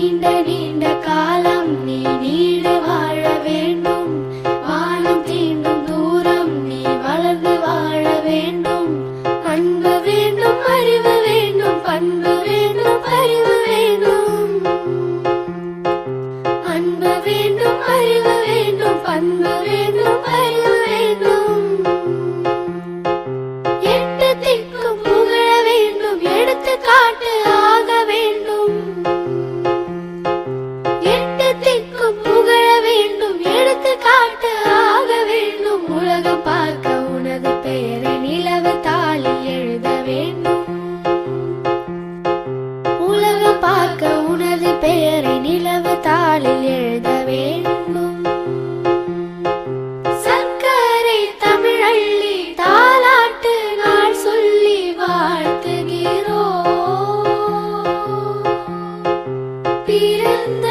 நீண்ட நீண்ட காலம் நீ நீடு வாழ வேண்டும். வானம் தீண்டும் தூரம் நீ வளர்ந்து வாழ வேண்டும். அன்பு வேண்டும், அறிவு வேண்டும், பண்பு வேண்டும், அறிவு வேண்டும். அன்பு வேண்டும், அறிவு வேண்டும், பண்பு வேண்டும், அறிவு வேண்டும். எட்டு திக்கும் புகழ வேண்டும், எடுத்துக்காட்டு ஆக வேண்டும். எட்டு திக்கும் புகழ வேண்டும், எடுத்துக்காட்டு ஆக வேண்டும். உலகம் பார்க்க உனது பெயரை நிலவு தாளில் எழுத வேண்டும். உலகம் பார்க்க உனது பெயரை நிலவு தாளில் எழுத வேண்டும். சர்க்கரை தமிழள்ளி தாலாட்டு நாள் சொல்லி வாழ்த்துகிறோம். பிறந்த